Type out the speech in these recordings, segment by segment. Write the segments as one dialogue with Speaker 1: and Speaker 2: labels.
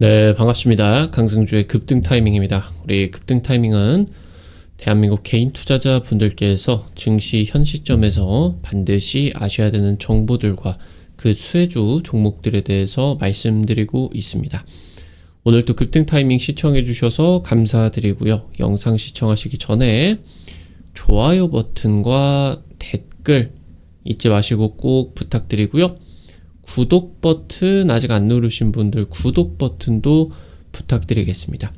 Speaker 1: 네, 반갑습니다. 강승주의 급등 타이밍입니다. 우리 급등 타이밍은 대한민국 개인 투자자 분들께서 증시 현 시점에서 반드시 아셔야 되는 정보들과 그 수혜주 종목들에 대해서 말씀드리고 있습니다. 오늘도 급등 타이밍 시청해 주셔서 감사드리고요. 영상 시청하시기 전에 좋아요 버튼과 댓글 잊지 마시고 꼭 부탁드리고요. 구독 버튼 아직 안 누르신 분들 구독 버튼도 부탁드리겠습니다.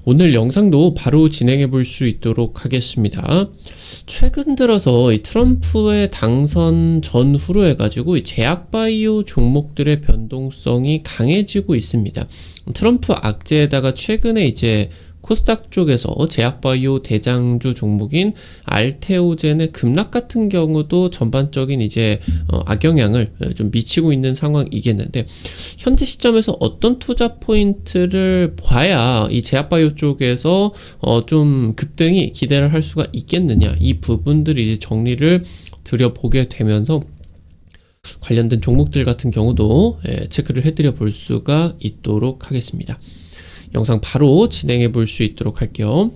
Speaker 1: 오늘 영상도 바로 진행해 볼 수 있도록 하겠습니다. 최근 들어서 이 트럼프의 당선 전후로 해가지고 이 제약바이오 종목들의 변동성이 강해지고 있습니다. 트럼프 악재에다가 최근에 이제 코스닥 쪽에서 제약바이오 대장주 종목인 알테오젠의 급락 같은 경우도 전반적인 이제 악영향을 좀 미치고 있는 상황이겠는데, 현재 시점에서 어떤 투자 포인트를 봐야 이 제약바이오 쪽에서 좀 급등이 기대를 할 수가 있겠느냐, 이 부분들을 이제 정리를 드려보게 되면서 관련된 종목들 같은 경우도 체크를 해드려 볼 수가 있도록 하겠습니다. 영상 바로 진행해 볼 수 있도록 할게요.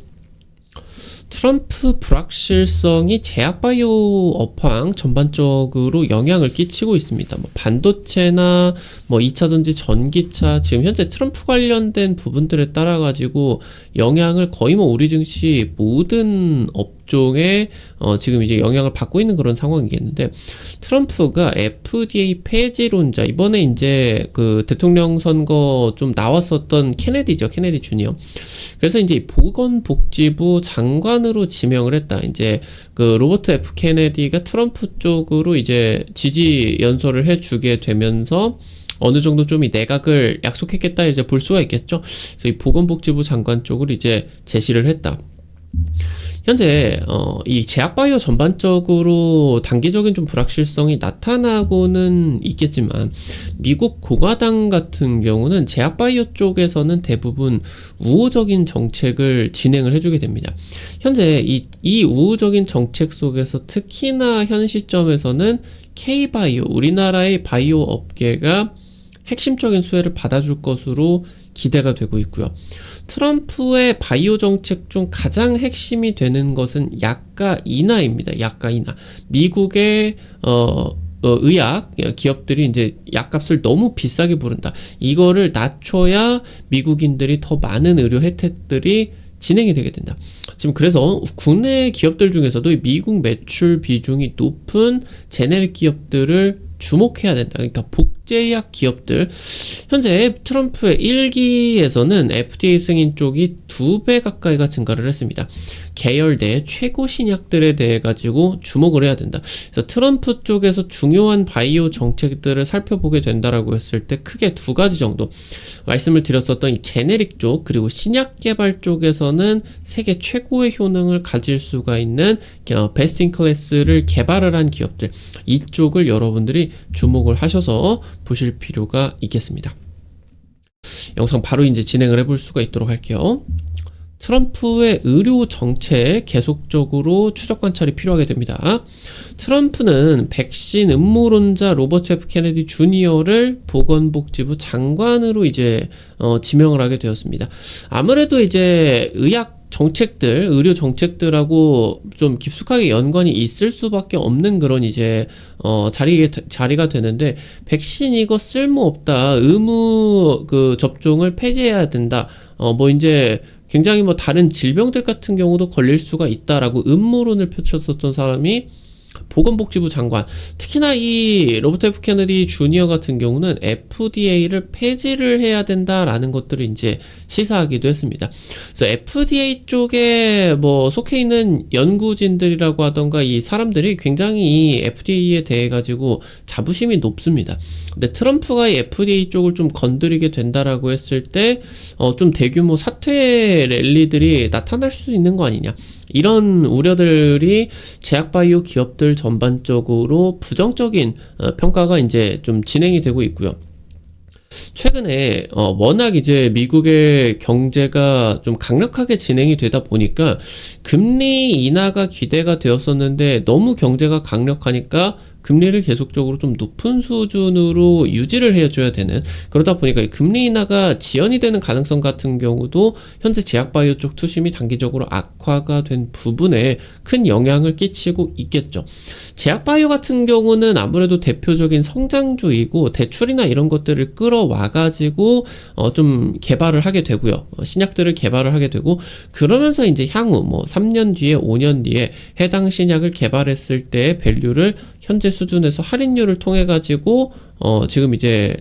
Speaker 1: 트럼프 불확실성이 제약바이오 업황 전반적으로 영향을 끼치고 있습니다. 반도체나 2차전지, 전기차, 지금 현재 트럼프 관련된 부분들에 따라 가지고 영향을 거의 우리 증시 모든 업종에 지금 이제 영향을 받고 있는 그런 상황이겠는데, 트럼프가 FDA 폐지론자, 이번에 이제 그 대통령 선거 좀 나왔었던 케네디죠, 케네디 주니어. 그래서 이제 보건복지부 장관으로 지명을 했다. 이제 그 로버트 F 케네디가 트럼프 쪽으로 이제 지지 연설을 해주게 되면서 어느 정도 좀 이 내각을 약속했겠다 이제 볼 수가 있겠죠. 그래서 이 보건복지부 장관 쪽으로 이제 제시를 했다. 현재 이 제약바이오 전반적으로 단기적인 좀 불확실성이 나타나고는 있겠지만, 미국 공화당 같은 경우는 제약바이오 쪽에서는 대부분 우호적인 정책을 진행을 해주게 됩니다. 현재 이 우호적인 정책 속에서 특히나 현 시점에서는 K바이오, 우리나라의 바이오 업계가 핵심적인 수혜를 받아줄 것으로 기대가 되고 있고요. 트럼프의 바이오 정책 중 가장 핵심이 되는 것은 약가 인하입니다. 약가 인하. 미국의 의약 기업들이 이제 약값을 너무 비싸게 부른다. 이거를 낮춰야 미국인들이 더 많은 의료 혜택들이 진행이 되게 된다. 지금 그래서 국내 기업들 중에서도 미국 매출 비중이 높은 제네릭 기업들을 주목해야 된다. 그러니까 복제약 기업들, 현재 트럼프의 1기에서는 FDA 승인 쪽이 2배 가까이가 증가를 했습니다. 계열대 최고 신약들에 대해 가지고 주목을 해야 된다. 그래서 트럼프 쪽에서 중요한 바이오 정책들을 살펴보게 된다라고 했을 때 크게 두 가지 정도 말씀을 드렸었던 이 제네릭 쪽, 그리고 신약 개발 쪽에서는 세계 최고의 효능을 가질 수가 있는 베스트 인 클래스를 개발을 한 기업들, 이쪽을 여러분들이 주목을 하셔서 보실 필요가 있겠습니다. 영상 바로 이제 진행을 해볼 수가 있도록 할게요. 트럼프의 의료 정책 계속적으로 추적 관찰이 필요하게 됩니다. 트럼프는 백신 음모론자 로버트 F 케네디 주니어를 보건복지부 장관으로 이제 지명을 하게 되었습니다. 아무래도 이제 의학 정책들, 의료 정책들하고 좀 깊숙하게 연관이 있을 수밖에 없는 그런 이제 자리가 되는데, 백신 이거 쓸모없다, 의무 그 접종을 폐지해야 된다, 이제 굉장히 다른 질병들 같은 경우도 걸릴 수가 있다라고 음모론을 펼쳤었던 사람이 보건복지부 장관, 특히나 이 로버트 F 케네디 주니어 같은 경우는 FDA를 폐지를 해야 된다라는 것들을 이제 시사하기도 했습니다. 그래서 FDA 쪽에 속해 있는 연구진들이라고 하던가 이 사람들이 굉장히 이 FDA에 대해 가지고 자부심이 높습니다. 근데 트럼프가 이 FDA 쪽을 좀 건드리게 된다라고 했을 때 좀 대규모 사퇴 랠리들이 나타날 수 있는 거 아니냐, 이런 우려들이 제약바이오 기업들 전반적으로 부정적인 평가가 이제 좀 진행이 되고 있고요. 최근에 워낙 이제 미국의 경제가 좀 강력하게 진행이 되다 보니까 금리 인하가 기대가 되었었는데, 너무 경제가 강력하니까 금리를 계속적으로 좀 높은 수준으로 유지를 해줘야 되는, 그러다 보니까 이 금리 인하가 지연이 되는 가능성 같은 경우도 현재 제약바이오 쪽 투심이 단기적으로 악화가 된 부분에 큰 영향을 끼치고 있겠죠. 제약바이오 같은 경우는 아무래도 대표적인 성장주이고 대출이나 이런 것들을 끌어와가지고 좀 개발을 하게 되고요. 신약들을 개발을 하게 되고, 그러면서 이제 향후 뭐 3년 뒤에 5년 뒤에 해당 신약을 개발했을 때의 밸류를 현재 수준에서 할인율을 통해 가지고 지금 이제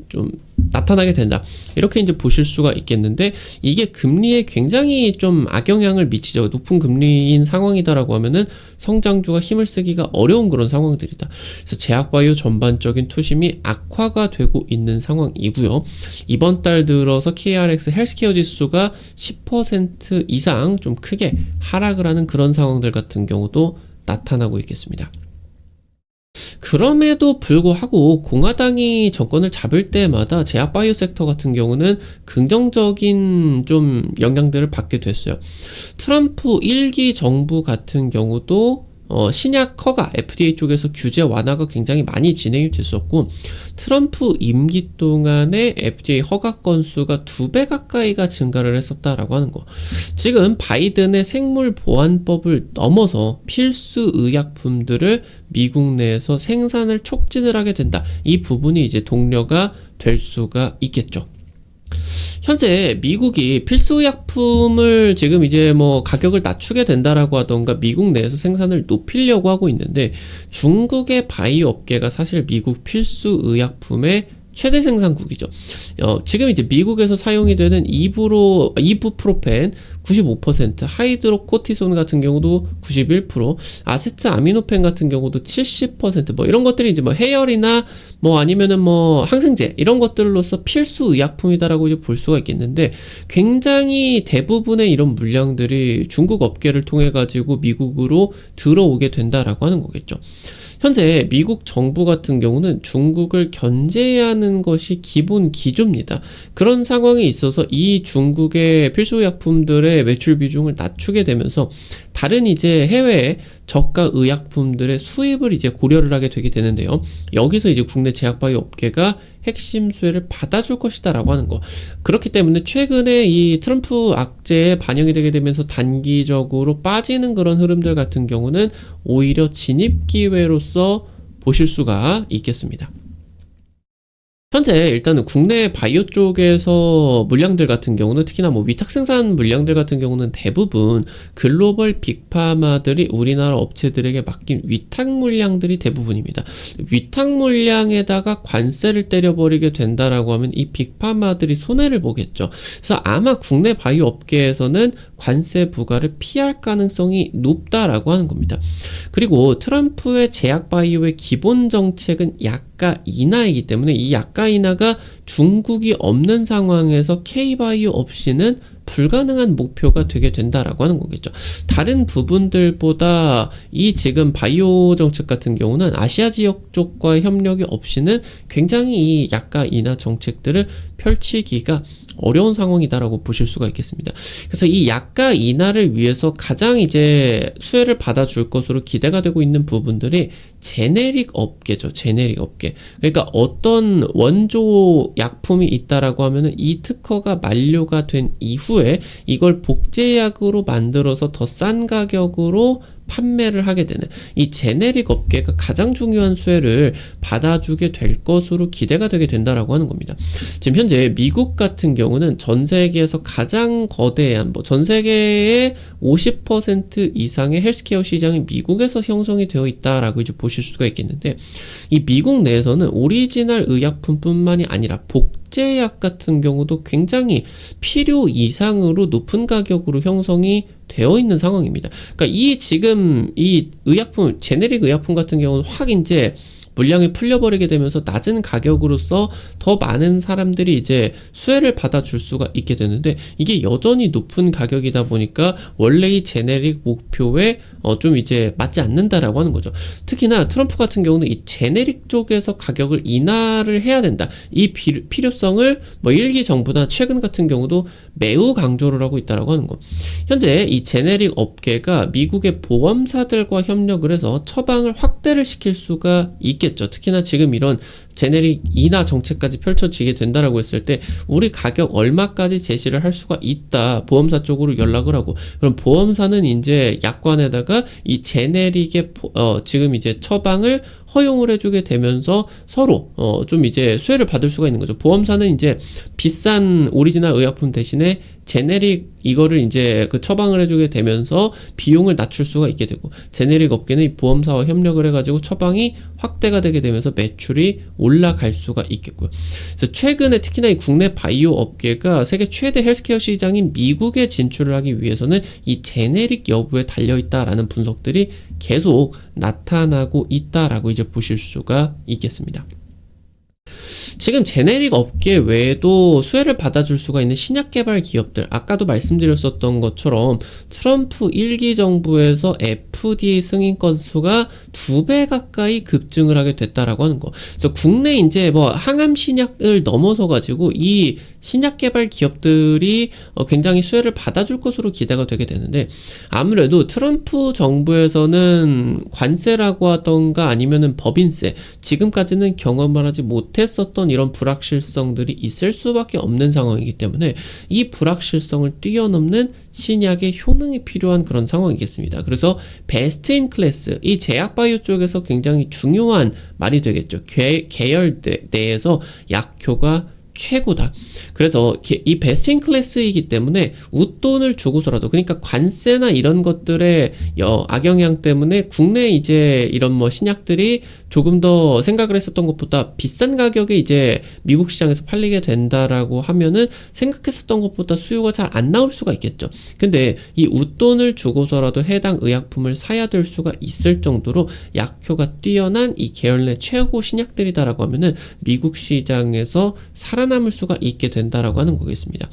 Speaker 1: 좀 나타나게 된다, 이렇게 이제 보실 수가 있겠는데, 이게 금리에 굉장히 좀 악영향을 미치죠. 높은 금리인 상황이다라고 하면은 성장주가 힘을 쓰기가 어려운 그런 상황들이다. 그래서 제약바이오 전반적인 투심이 악화가 되고 있는 상황이고요. 이번 달 들어서 KRX 헬스케어 지수가 10% 이상 좀 크게 하락을 하는 그런 상황들 같은 경우도 나타나고 있겠습니다. 그럼에도 불구하고 공화당이 정권을 잡을 때마다 제약바이오 섹터 같은 경우는 긍정적인 좀 영향들을 받게 됐어요. 트럼프 1기 정부 같은 경우도 신약 허가, FDA 쪽에서 규제 완화가 굉장히 많이 진행이 됐었고, 트럼프 임기 동안에 FDA 허가 건수가 2배 가까이가 증가를 했었다라고 하는 거. 지금 바이든의 생물보안법을 넘어서 필수 의약품들을 미국 내에서 생산을 촉진을 하게 된다. 이 부분이 이제 동료가 될 수가 있겠죠. 현재 미국이 필수의약품을 지금 이제 뭐 가격을 낮추게 된다라고 하던가 미국 내에서 생산을 높이려고 하고 있는데, 중국의 바이오 업계가 사실 미국 필수의약품의 최대 생산국이죠. 지금 이제 미국에서 사용이 되는 이부프로펜 95%, 하이드로코티손 같은 경우도 91%, 아세트아미노펜 같은 경우도 70%, 뭐 이런 것들이 이제 뭐 해열이나 뭐 아니면은 뭐 항생제 이런 것들로서 필수 의약품이다라고 이제 볼 수가 있겠는데, 굉장히 대부분의 이런 물량들이 중국 업계를 통해 가지고 미국으로 들어오게 된다라고 하는 거겠죠. 현재 미국 정부 같은 경우는 중국을 견제하는 것이 기본 기조입니다. 그런 상황에 있어서 이 중국의 필수의약품들의 매출 비중을 낮추게 되면서 다른 이제 해외 저가 의약품들의 수입을 이제 고려를 하게 되게 되는데요. 여기서 이제 국내 제약바이오 업계가 핵심 수혜를 받아줄 것이다라고 하는 거. 그렇기 때문에 최근에 이 트럼프 악재에 반영이 되게 되면서 단기적으로 빠지는 그런 흐름들 같은 경우는 오히려 진입 기회로서 보실 수가 있겠습니다. 현재 일단은 국내 바이오 쪽에서 물량들 같은 경우는, 특히나 뭐 위탁 생산 물량들 같은 경우는 대부분 글로벌 빅파마들이 우리나라 업체들에게 맡긴 위탁 물량들이 대부분입니다. 위탁 물량에다가 관세를 때려버리게 된다라고 하면 이 빅파마들이 손해를 보겠죠. 그래서 아마 국내 바이오 업계에서는 관세 부과를 피할 가능성이 높다라고 하는 겁니다. 그리고 트럼프의 제약 바이오의 기본 정책은 약가 인하이기 때문에 이 약가 인하가 중국이 없는 상황에서 K바이오 없이는 불가능한 목표가 되게 된다라고 하는 거겠죠. 다른 부분들보다 이 지금 바이오 정책 같은 경우는 아시아 지역 쪽과의 협력이 없이는 굉장히 이 약가 인하 정책들을 펼치기가 어려운 상황이다라고 보실 수가 있겠습니다. 그래서 이 약가 인하를 위해서 가장 이제 수혜를 받아줄 것으로 기대가 되고 있는 부분들이 제네릭 업계죠. 제네릭 업계. 그러니까 어떤 원조 약품이 있다라고 하면은 이 특허가 만료가 된 이후에 이걸 복제약으로 만들어서 더 싼 가격으로 판매를 하게 되는 이 제네릭 업계가 가장 중요한 수혜를 받아주게 될 것으로 기대가 되게 된다라고 하는 겁니다. 지금 현재 미국 같은 경우는 전 세계에서 가장 거대한 전 세계의 50% 이상의 헬스케어 시장이 미국에서 형성이 되어 있다라고 이제 보실 수가 있겠는데, 이 미국 내에서는 오리지널 의약품뿐만이 아니라 복제약 같은 경우도 굉장히 필요 이상으로 높은 가격으로 형성이 되어 있는 상황입니다. 그러니까 이 지금 이 의약품, 제네릭 의약품 같은 경우는 확 이제 물량이 풀려버리게 되면서 낮은 가격으로서 더 많은 사람들이 이제 수혜를 받아줄 수가 있게 되는데, 이게 여전히 높은 가격이다 보니까 원래 이 제네릭 목표의 좀 이제 맞지 않는다라고 하는 거죠. 특히나 트럼프 같은 경우는 이 제네릭 쪽에서 가격을 인하를 해야 된다. 이 필요성을 뭐 일기 정부나 최근 같은 경우도 매우 강조를 하고 있다라고 하는 거. 현재 이 제네릭 업계가 미국의 보험사들과 협력을 해서 처방을 확대를 시킬 수가 있겠죠. 특히나 지금 이런 제네릭 인하 정책까지 펼쳐지게 된다라고 했을 때 우리 가격 얼마까지 제시를 할 수가 있다. 보험사 쪽으로 연락을 하고 그럼 보험사는 이제 약관에다가 이 제네릭의 지금 이제 처방을 허용을 해주게 되면서 서로 좀 이제 수혜를 받을 수가 있는 거죠. 보험사는 이제 비싼 오리지널 의약품 대신에 제네릭 이거를 이제 그 처방을 해주게 되면서 비용을 낮출 수가 있게 되고 제네릭 업계는 이 보험사와 협력을 해가지고 처방이 확대가 되게 되면서 매출이 올라갈 수가 있겠고요. 그래서 최근에 특히나 이 국내 바이오 업계가 세계 최대 헬스케어 시장인 미국에 진출을 하기 위해서는 이 제네릭 여부에 달려있다라는 분석들이 계속 나타나고 있다라고 이제 보실 수가 있겠습니다. 지금 제네릭 업계 외에도 수혜를 받아줄 수가 있는 신약 개발 기업들, 아까도 말씀드렸었던 것처럼 트럼프 1기 정부에서 FDA 승인 건수가 2배 가까이 급증을 하게 됐다라고 하는 거. 그래서 국내 이제 뭐 항암 신약을 넘어서 가지고 이 신약 개발 기업들이 굉장히 수혜를 받아줄 것으로 기대가 되게 되는데 아무래도 트럼프 정부에서는 관세라고 하던가 아니면은 법인세, 지금까지는 경험을 하지 못했었던 이런 불확실성들이 있을 수밖에 없는 상황이기 때문에 이 불확실성을 뛰어넘는 신약의 효능이 필요한 그런 상황이겠습니다. 그래서 베스트 인 클래스, 이 제약바이오 쪽에서 굉장히 중요한 말이 되겠죠. 계열 내에서 약효가 최고다. 그래서 이 베스트 인 클래스이기 때문에 웃돈을 주고서라도, 그러니까 관세나 이런 것들의 악영향 때문에 국내 이제 이런 뭐 신약들이 조금 더 생각을 했었던 것보다 비싼 가격에 이제 미국 시장에서 팔리게 된다라고 하면은 생각했었던 것보다 수요가 잘 안 나올 수가 있겠죠. 근데 이 웃돈을 주고서라도 해당 의약품을 사야 될 수가 있을 정도로 약효가 뛰어난 이 계열 내 최고 신약들이다라고 하면은 미국 시장에서 살아남을 수가 있게 된다라고 하는 거겠습니다.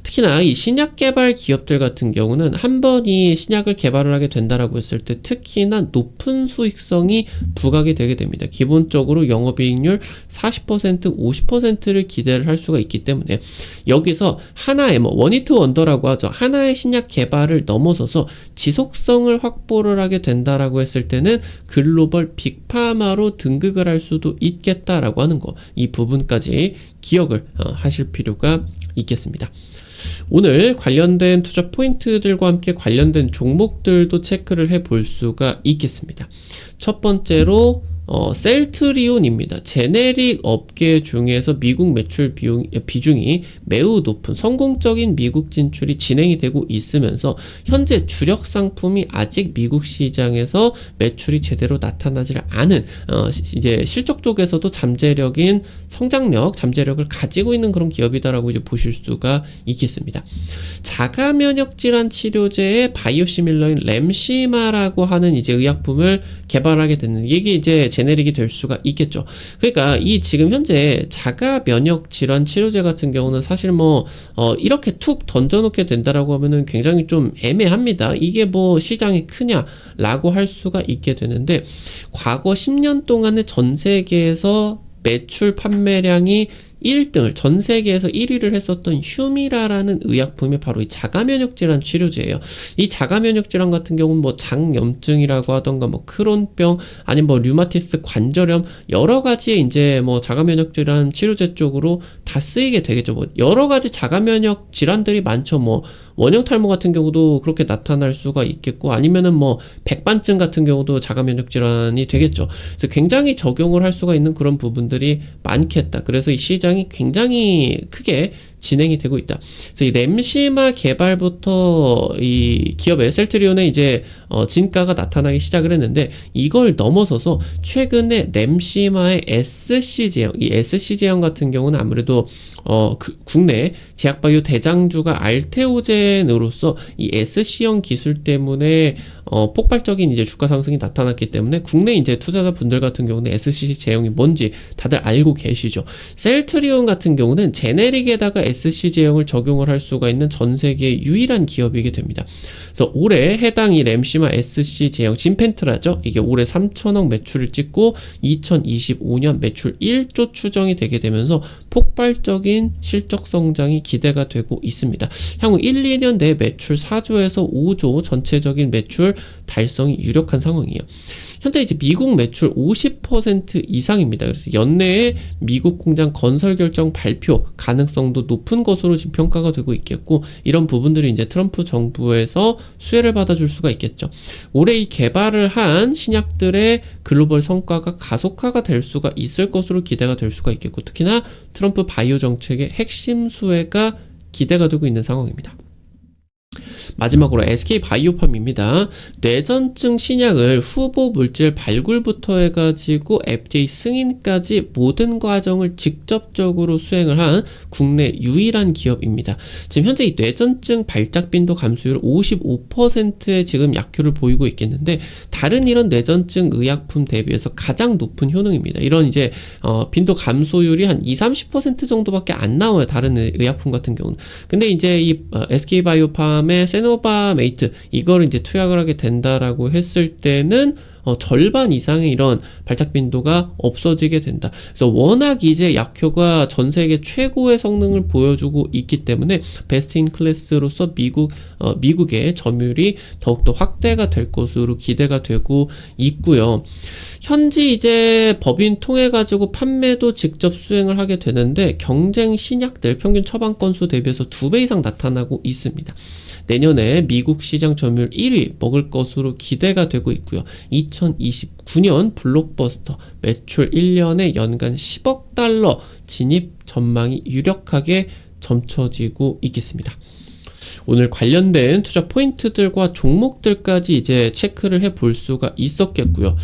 Speaker 1: 특히나 이 신약 개발 기업들 같은 경우는 한 번 이 신약을 개발을 하게 된다라고 했을 때 특히나 높은 수익성이 부각이 되게 됩니다. 기본적으로 영업이익률 40%, 50%를 기대를 할 수가 있기 때문에 여기서 하나의 뭐 원히트 원더라고 하죠. 하나의 신약 개발을 넘어서서 지속성을 확보를 하게 된다라고 했을 때는 글로벌 빅파마로 등극을 할 수도 있겠다라고 하는 거. 이 부분까지 기억을 하실 필요가 있겠습니다. 오늘 관련된 투자 포인트들과 함께 관련된 종목들도 체크를 해볼 수가 있겠습니다. 첫 번째로 셀트리온입니다. 제네릭 업계 중에서 미국 매출 비중이 매우 높은 성공적인 미국 진출이 진행이 되고 있으면서 현재 주력 상품이 아직 미국 시장에서 매출이 제대로 나타나지 않은 이제 실적 쪽에서도 잠재력인 성장력, 잠재력을 가지고 있는 그런 기업이다라고 이제 보실 수가 있겠습니다. 자가 면역 질환 치료제의 바이오시밀러인 램시마라고 하는 이제 의약품을 개발하게 됐는데 이게 이제 제네릭이 될 수가 있겠죠. 그러니까 이 지금 현재 자가 면역 질환 치료제 같은 경우는 사실 뭐 이렇게 툭 던져놓게 된다라고 하면은 굉장히 좀 애매합니다. 이게 뭐 시장이 크냐라고 할 수가 있게 되는데 과거 10년 동안의 전 세계에서 매출 판매량이 1등을 전 세계에서 1위를 했었던 휴미라라는 의약품이 바로 이 자가면역질환 치료제예요. 이 자가면역질환 같은 경우는 뭐 장염증이라고 하던가 뭐 크론병 아니면 뭐 류마티스 관절염 여러 가지의 이제 뭐 자가면역질환 치료제 쪽으로 다 쓰이게 되겠죠. 뭐 여러 가지 자가면역 질환들이 많죠. 뭐 원형 탈모 같은 경우도 그렇게 나타날 수가 있겠고 아니면은 뭐 백반증 같은 경우도 자가면역 질환이 되겠죠. 그래서 굉장히 적용을 할 수가 있는 그런 부분들이 많겠다. 그래서 이 시장이 굉장히 크게 진행이 되고 있다. 그래서 이 램시마 개발부터 이 기업의 셀트리온의 이제 진가가 나타나기 시작을 했는데 이걸 넘어서서 최근에 램시마의 SC 제형, 이 SC 제형 같은 경우는 아무래도 국내 제약바이오 대장주가 알테오젠으로서 이 SC형 기술 때문에 폭발적인 이제 주가 상승이 나타났기 때문에 국내 이제 투자자분들 같은 경우는 SC 제형이 뭔지 다들 알고 계시죠. 셀트리온 같은 경우는 제네릭에다가 SC 제형을 적용을 할 수가 있는 전 세계의 유일한 기업이게 됩니다. 그래서 올해 해당 이 램시마 SC 제형 진펜트라죠. 이게 올해 3천억 매출을 찍고 2025년 매출 1조 추정이 되게 되면서 폭발적인 실적 성장이 기대가 되고 있습니다. 향후 1, 2년 내 매출 4조에서 5조 전체적인 매출 달성이 유력한 상황이에요. 현재 이제 미국 매출 50% 이상입니다. 그래서 연내에 미국 공장 건설 결정 발표 가능성도 높은 것으로 지금 평가가 되고 있겠고, 이런 부분들이 이제 트럼프 정부에서 수혜를 받아줄 수가 있겠죠. 올해 이 개발을 한 신약들의 글로벌 성과가 가속화가 될 수가 있을 것으로 기대가 될 수가 있겠고, 특히나 트럼프 바이오 정책의 핵심 수혜가 기대가 되고 있는 상황입니다. 마지막으로 SK바이오팜입니다. 뇌전증 신약을 후보 물질 발굴부터 해가지고 FDA 승인까지 모든 과정을 직접적으로 수행을 한 국내 유일한 기업입니다. 지금 현재 이 뇌전증 발작 빈도 감소율 55%의 지금 약효를 보이고 있겠는데, 다른 이런 뇌전증 의약품 대비해서 가장 높은 효능입니다. 이런 이제 빈도 감소율이 한 20-30% 정도밖에 안 나와요, 다른 의약품 같은 경우는. 근데 이제 이 SK바이오팜의 세노바메이트 이거를 이제 투약을 하게 된다라고 했을 때는 절반 이상의 이런 발작 빈도가 없어지게 된다. 그래서 워낙 이제 약효가 전 세계 최고의 성능을 보여주고 있기 때문에 베스트 인 클래스로서 미국의 점유율이 더욱더 확대가 될 것으로 기대가 되고 있고요. 현지 이제 법인 통해 가지고 판매도 직접 수행을 하게 되는데, 경쟁 신약들 평균 처방 건수 대비해서 2배 이상 나타나고 있습니다. 내년에 미국 시장 점유율 1위 먹을 것으로 기대가 되고 있고요. 2029년 블록버스터 매출 1년에 연간 10억 달러 진입 전망이 유력하게 점쳐지고 있겠습니다. 오늘 관련된 투자 포인트들과 종목들까지 이제 체크를 해볼 수가 있었겠고요.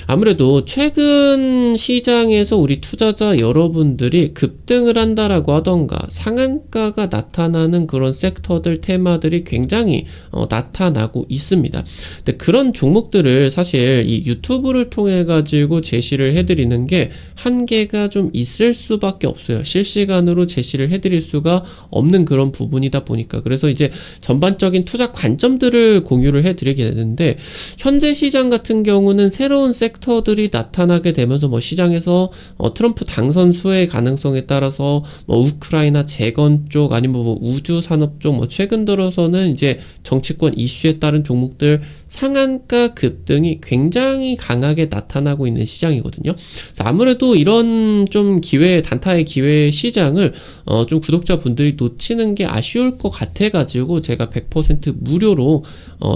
Speaker 1: 아무래도 최근 시장에서 우리 투자자 여러분들이 급등을 한다라고 하던가 상한가가 나타나는 그런 섹터들, 테마들이 굉장히 나타나고 있습니다. 근데 그런 종목들을 사실 이 유튜브를 통해 가지고 제시를 해드리는 게 한계가 좀 있을 수밖에 없어요. 실시간으로 제시를 해드릴 수가 없는 그런 부분이다 보니까. 그래서 이제 전반적인 투자 관점들을 공유를 해드리게 되는데, 현재 시장 같은 경우는 새로운 섹터들이 나타나게 되면서 뭐 시장에서 트럼프 당선 수혜의 가능성에 따라서 뭐 우크라이나 재건 쪽 아니면 뭐 우주 산업 쪽 뭐 최근 들어서는 이제 정치권 이슈에 따른 종목들 상한가 급등이 굉장히 강하게 나타나고 있는 시장이거든요. 그래서 아무래도 이런 좀 단타의 기회 시장을 좀 구독자분들이 놓치는 게 아쉬울 것 같아가지고 제가 100% 무료로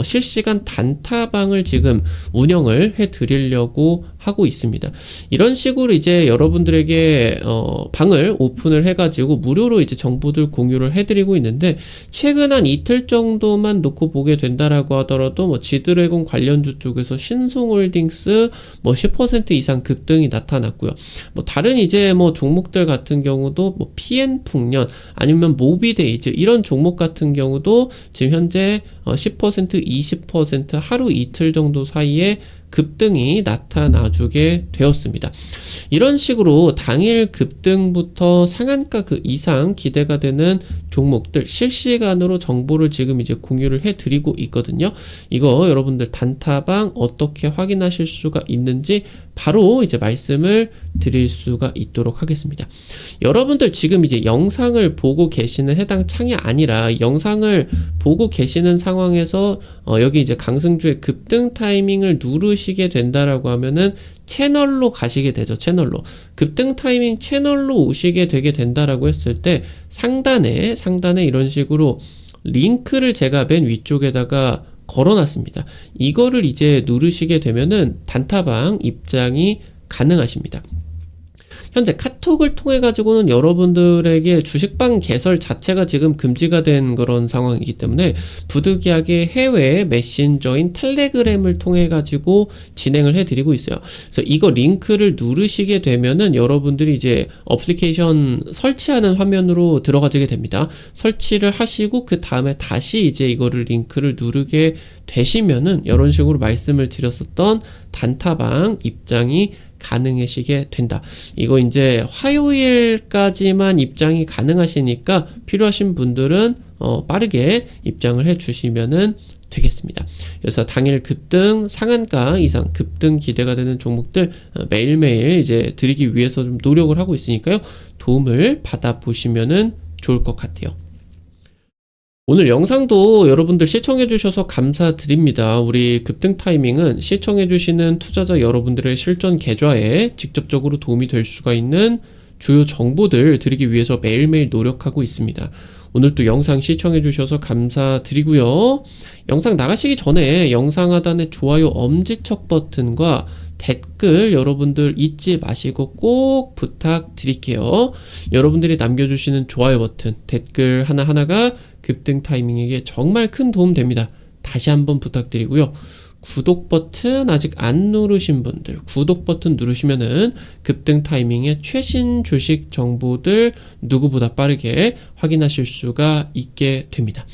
Speaker 1: 실시간 단타방을 지금 운영을 해드리려고 하고 있습니다. 이런 식으로 이제 여러분들에게 방을 오픈을 해가지고 무료로 이제 정보들 공유를 해드리고 있는데, 최근 한 이틀 정도만 놓고 보게 된다라고 하더라도 뭐 지드래곤 관련주 쪽에서 신송홀딩스 뭐 10% 이상 급등이 나타났고요. 뭐 다른 이제 뭐 종목들 같은 경우도 뭐 PN풍년 아니면 모비데이즈 이런 종목 같은 경우도 지금 현재 10% 20% 하루 이틀 정도 사이에 급등이 나타나주게 되었습니다. 이런 식으로 당일 급등부터 상한가 그 이상 기대가 되는 종목들 실시간으로 정보를 지금 이제 공유를 해드리고 있거든요. 이거 여러분들 단타방 어떻게 확인하실 수가 있는지 바로 이제 말씀을 드릴 수가 있도록 하겠습니다. 여러분들 지금 이제 영상을 보고 계시는 해당 창이 아니라 영상을 보고 계시는 상황에서 여기 이제 강승주의 급등 타이밍을 누르시게 된다라고 하면은 채널로 가시게 되죠. 채널로 급등 타이밍 채널로 오시게 되게 된다라고 했을 때 상단에 이런 식으로 링크를 제가 맨 위쪽에다가 걸어놨습니다. 이거를 이제 누르시게 되면은 단타방 입장이 가능하십니다. 현재 카톡을 통해 가지고는 여러분들에게 주식방 개설 자체가 지금 금지가 된 그런 상황이기 때문에 부득이하게 해외 메신저인 텔레그램을 통해 가지고 진행을 해드리고 있어요. 그래서 이거 링크를 누르시게 되면은 여러분들이 이제 어플리케이션 설치하는 화면으로 들어가게 됩니다. 설치를 하시고 그 다음에 다시 이제 이거를 링크를 누르게 되시면은 이런 식으로 말씀을 드렸었던 단타방 입장이 가능하시게 된다. 이거 이제 화요일까지만 입장이 가능하시니까 필요하신 분들은 빠르게 입장을 해 주시면은 되겠습니다. 그래서 당일 급등 상한가 이상 급등 기대가 되는 종목들 매일매일 이제 드리기 위해서 좀 노력을 하고 있으니까요. 도움을 받아 보시면은 좋을 것 같아요. 오늘 영상도 여러분들 시청해 주셔서 감사드립니다. 우리 급등 타이밍은 시청해 주시는 투자자 여러분들의 실전 계좌에 직접적으로 도움이 될 수가 있는 주요 정보들 드리기 위해서 매일매일 노력하고 있습니다. 오늘도 영상 시청해 주셔서 감사드리고요. 영상 나가시기 전에 영상 하단에 좋아요 엄지척 버튼과 댓글 여러분들 잊지 마시고 꼭 부탁드릴게요. 여러분들이 남겨주시는 좋아요 버튼, 댓글 하나하나가 급등 타이밍에게 정말 큰 도움 됩니다. 다시 한번 부탁드리고요. 구독 버튼 아직 안 누르신 분들 구독 버튼 누르시면은 급등 타이밍의 최신 주식 정보들 누구보다 빠르게 확인하실 수가 있게 됩니다.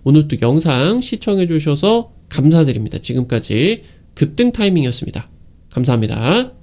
Speaker 1: 오늘도 영상 시청해 주셔서 감사드립니다. 지금까지 급등 타이밍이었습니다. 감사합니다.